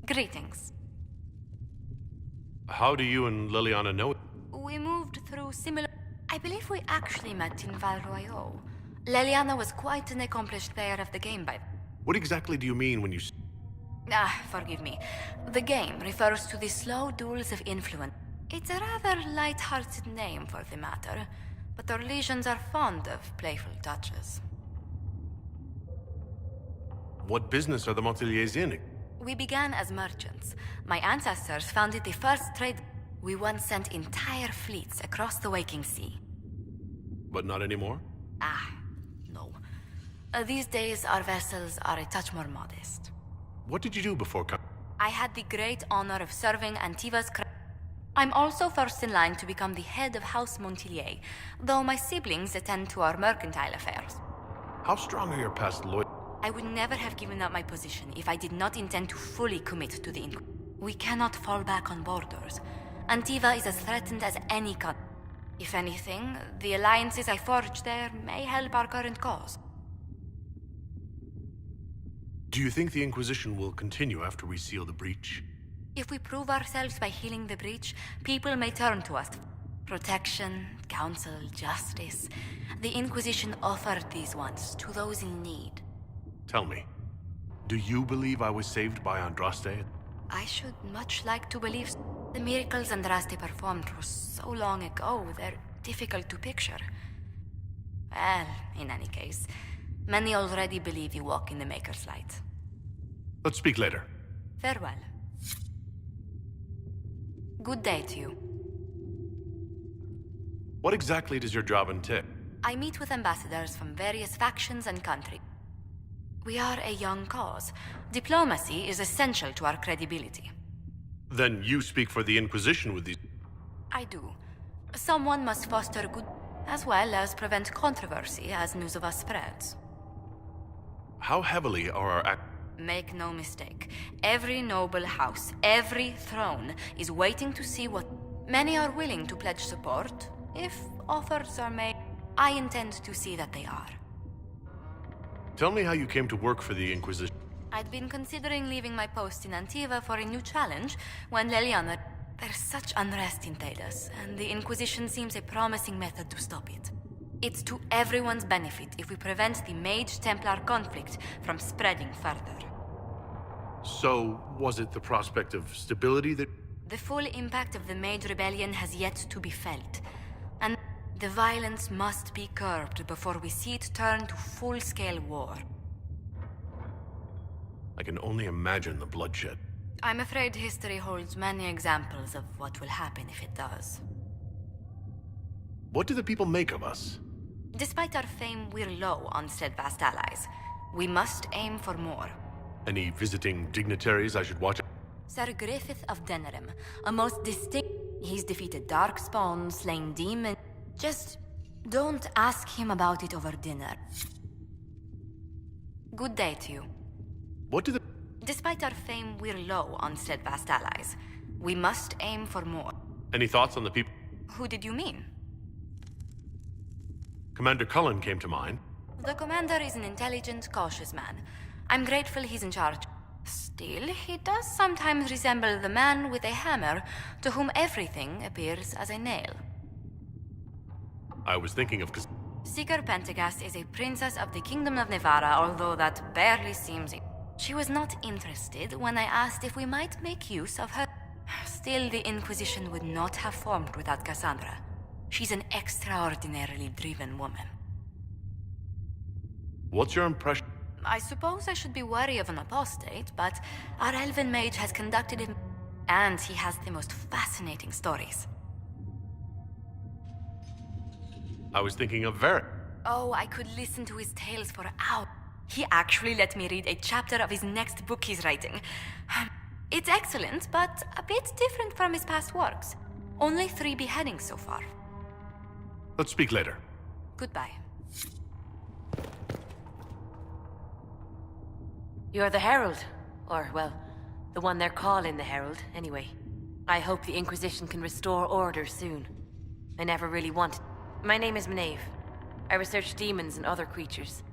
Greetings. How do you and Liliana know? We moved through similar... I believe we actually met in Val Royale. Liliana was quite an accomplished player of the game by... What exactly do you mean when you... Forgive me. The game refers to the slow duels of influence. It's a rather light-hearted name for the matter, but our legions are fond of playful touches. What business are the Monteliers in? We began as merchants. My ancestors founded the first trade. We once sent entire fleets across the waking sea. But not anymore? No. These days, our vessels are a touch more modest. What did you do before I had the great honor of serving Antiva's I'm also first in line to become the head of House Montelier, though my siblings attend to our mercantile affairs. How strong are your past loyalties? I would never have given up my position if I did not intend to fully commit to the We cannot fall back on borders. Antiva is as threatened as any country. If anything, the alliances I forged there may help our current cause. Do you think the Inquisition will continue after we seal the breach? If we prove ourselves by healing the breach, people may turn to us. Protection, counsel, justice. The Inquisition offered these once to those in need. Tell me, do you believe I was saved by Andraste? I should much like to believe the miracles Andraste performed were so long ago, they're difficult to picture. Well, in any case, many already believe you walk in the Maker's light. Let's speak later. Farewell. Good day to you. What exactly does your job entail? I meet with ambassadors from various factions and countries. We are a young cause. Diplomacy is essential to our credibility. Then you speak for the Inquisition with these... I do. Someone must foster good, as well as prevent controversy as news of us spreads. How heavily are our Make no mistake. Every noble house, every throne, is waiting to see what... Many are willing to pledge support. If offers are made, I intend to see that they are. Tell me how you came to work for the Inquisition. I'd been considering leaving my post in Antiva for a new challenge when Liliana... There's such unrest in Talos, and the Inquisition seems a promising method to stop it. It's to everyone's benefit if we prevent the Mage-Templar conflict from spreading further. So, was it the prospect of stability that... The full impact of the Mage Rebellion has yet to be felt, and the violence must be curbed before we see it turn to full-scale war. I can only imagine the bloodshed. I'm afraid history holds many examples of what will happen if it does. What do the people make of us? Despite our fame, we're low on steadfast allies. We must aim for more. Any visiting dignitaries I should watch? Sir Griffith of Denerim, a most distinct... He's defeated Darkspawn, slain demons... Just don't ask him about it over dinner. Good day to you. What do the... Despite our fame, we're low on steadfast allies. We must aim for more. Any thoughts on the people? Who did you mean? Commander Cullen came to mind. The commander is an intelligent, cautious man. I'm grateful he's in charge. Still, he does sometimes resemble the man with a hammer to whom everything appears as a nail. I was thinking of... Seeker Pentagast is a princess of the Kingdom of Nevarra, although that barely seems... She was not interested when I asked if we might make use of her. Still, the Inquisition would not have formed without Cassandra. She's an extraordinarily driven woman. What's your impression? I suppose I should be wary of an apostate, but our elven mage has conducted him, and he has the most fascinating stories. I was thinking of Varric. Oh, I could listen to his tales for hours. He actually let me read a chapter of his next book he's writing. It's excellent, but a bit different from his past works. Only 3 beheadings so far. Let's speak later. Goodbye. You're the Herald. Or, well, the one they're calling the Herald, anyway. I hope the Inquisition can restore order soon. I never really wanted... My name is Maeve. I research demons and other creatures.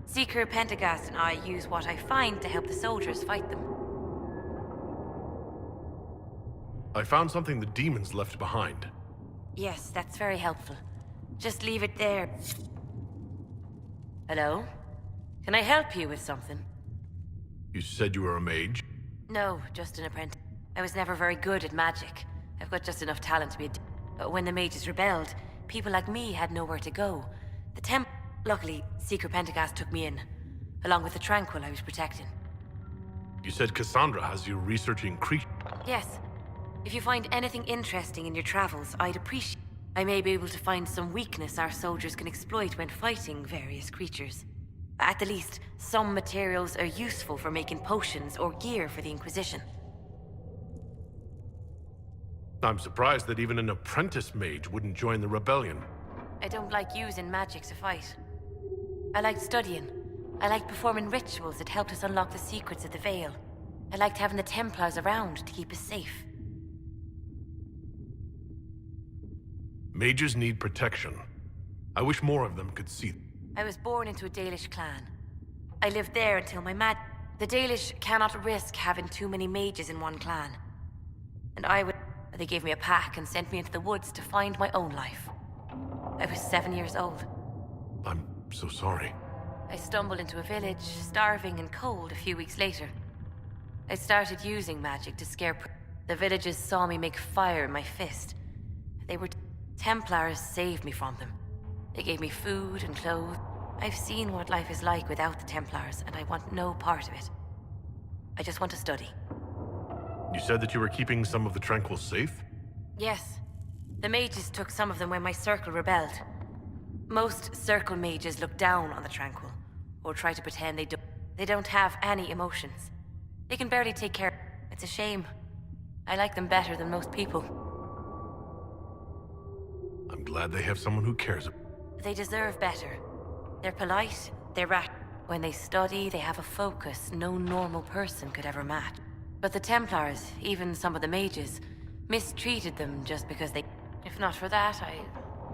Seeker Pentagast and I use what I find to help the soldiers fight them. I found something the demons left behind. Yes, that's very helpful. Just leave it there. Hello? Can I help you with something? You said you were a mage? No, just an apprentice. I was never very good at magic. I've got just enough talent to be But when the mages rebelled, people like me had nowhere to go. Luckily, Secret Pentagast took me in, along with the Tranquil I was protecting. You said Cassandra has you researching creatures. Yes. If you find anything interesting in your travels, I'd appreciate. I may be able to find some weakness our soldiers can exploit when fighting various creatures. At the least, some materials are useful for making potions or gear for the Inquisition. I'm surprised that even an apprentice mage wouldn't join the rebellion. I don't like using magic to fight. I liked studying. I liked performing rituals that helped us unlock the secrets of the Veil. I liked having the Templars around to keep us safe. Mages need protection. I wish more of them could see. I was born into a Dalish clan. I lived there until my The Dalish cannot risk having too many mages in one clan. And They gave me a pack and sent me into the woods to find my own life. I was 7 years old. I'm so sorry. I stumbled into a village, starving and cold a few weeks later. I started using magic to scare the villagers saw me make fire in my fist. Templars saved me from them. They gave me food and clothes. I've seen what life is like without the Templars, and I want no part of it. I just want to study. You said that you were keeping some of the Tranquils safe? Yes. The mages took some of them when my circle rebelled. Most circle mages look down on the Tranquil, or try to pretend they don't have any emotions. They can barely take care. It's a shame. I like them better than most people. I'm glad they have someone who cares. They deserve better. They're polite, they're When they study, they have a focus no normal person could ever match. But the Templars, even some of the mages, mistreated them just because they... If not for that,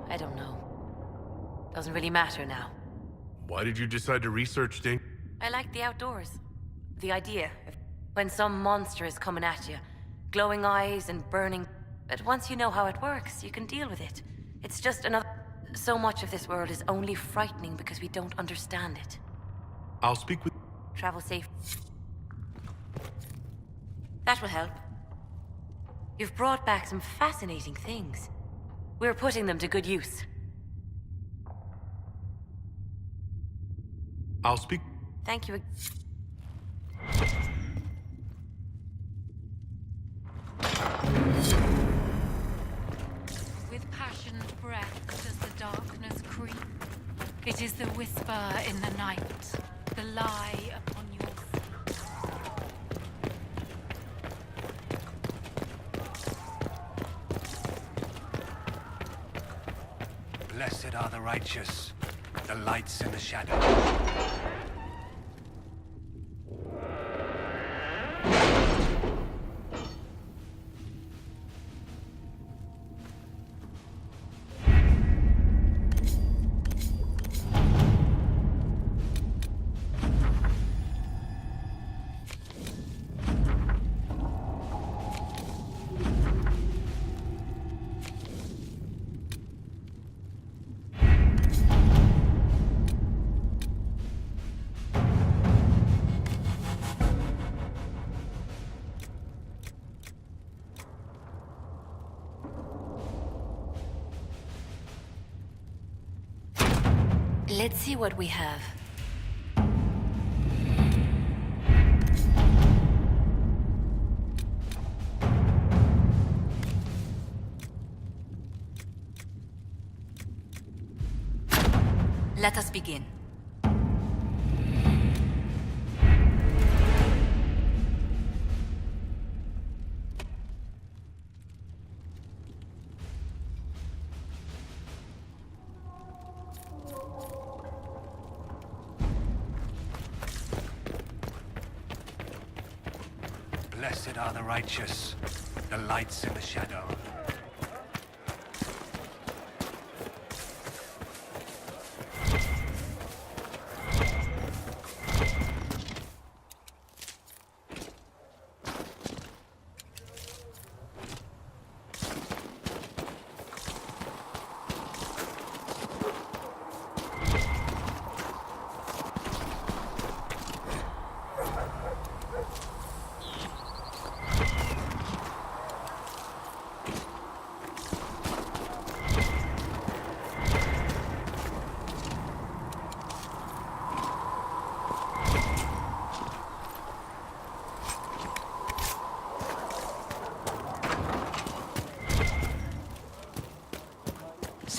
I don't know. Doesn't really matter now. Why did you decide to research things? I like the outdoors. The idea of when some monster is coming at you, glowing eyes and burning... But once you know how it works, you can deal with it. It's just another... So much of this world is only frightening because we don't understand it. I'll speak with... Travel safe. That will help. You've brought back some fascinating things. We're putting them to good use. I'll speak... Thank you. With passioned breath does the darkness creep. It is the whisper in the night, the lie upon your feet. Blessed are the righteous, the lights in the shadow. Let's see what we have. Let us begin. Blessed are the righteous, the lights in the shadow.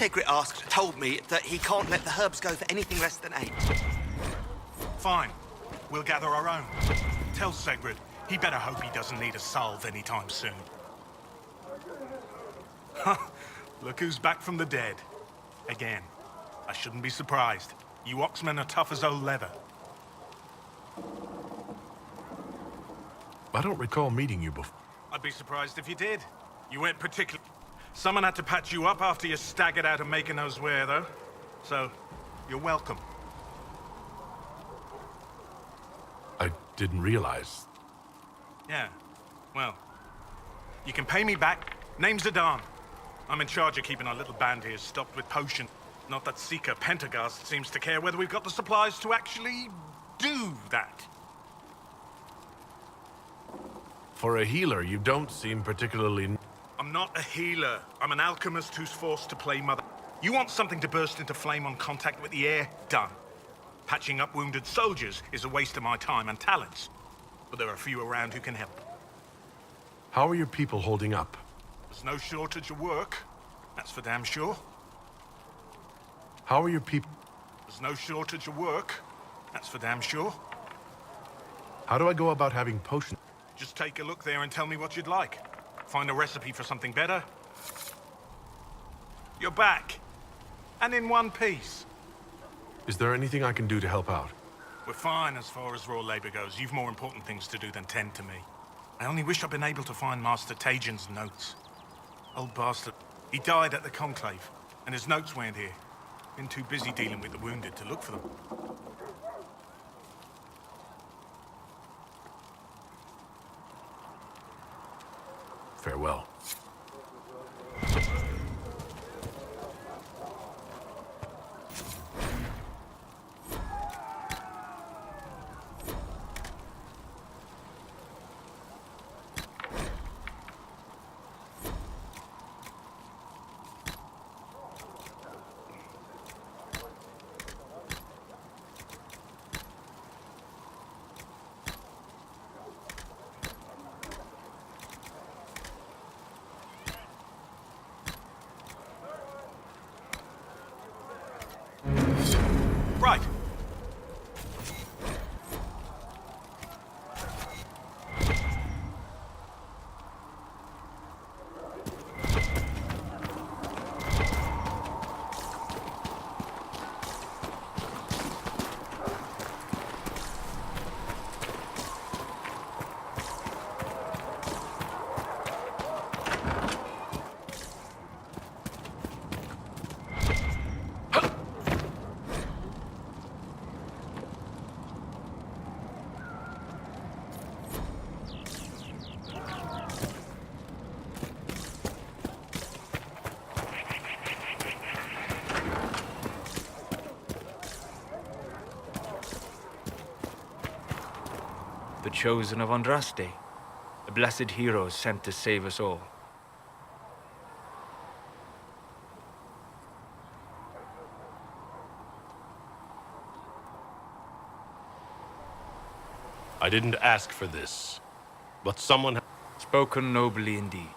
Segret told me that he can't let the herbs go for anything less than 8. Fine. We'll gather our own. Tell Segret he better hope he doesn't need a salve anytime soon. Look who's back from the dead. Again. I shouldn't be surprised. You Oxmen are tough as old leather. I don't recall meeting you before. I'd be surprised if you did. You weren't particularly... Someone had to patch you up after you staggered out of making us wear, though. So, you're welcome. I didn't realize. Yeah. Well, you can pay me back. Name's Adan. I'm in charge of keeping our little band here stocked with potion. Not that Seeker Pentagast seems to care whether we've got the supplies to actually do that. For a healer, you don't seem particularly... I'm not a healer. I'm an alchemist who's forced to play mother. You want something to burst into flame on contact with the air? Done. Patching up wounded soldiers is a waste of my time and talents. But there are a few around who can help. How are your people holding up? There's no shortage of work. That's for damn sure. How are your people... There's no shortage of work. That's for damn sure. How do I go about having potion? Just take a look there and tell me what you'd like. Find a recipe for something better. You're back. And in one piece. Is there anything I can do to help out? We're fine as far as raw labor goes. You've more important things to do than tend to me. I only wish I'd been able to find Master Tajin's notes. Old bastard. He died at the Conclave, and his notes weren't here. Been too busy dealing with the wounded to look for them. Farewell. Right. The chosen of Andraste, the blessed heroes sent to save us all. I didn't ask for this, but someone... Spoken nobly indeed.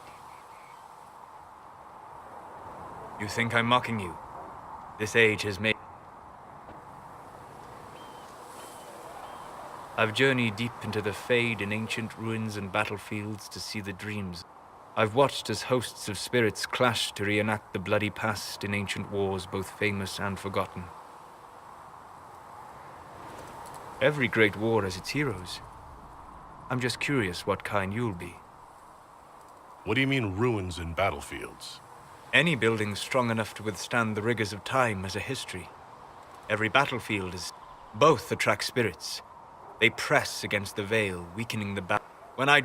You think I'm mocking you? This age has made... I've journeyed deep into the Fade in ancient ruins and battlefields to see the dreams. I've watched as hosts of spirits clash to reenact the bloody past in ancient wars, both famous and forgotten. Every great war has its heroes. I'm just curious what kind you'll be. What do you mean ruins and battlefields? Any building strong enough to withstand the rigors of time has a history. Every battlefield is... Both attract spirits. They press against the veil, weakening the battle. When I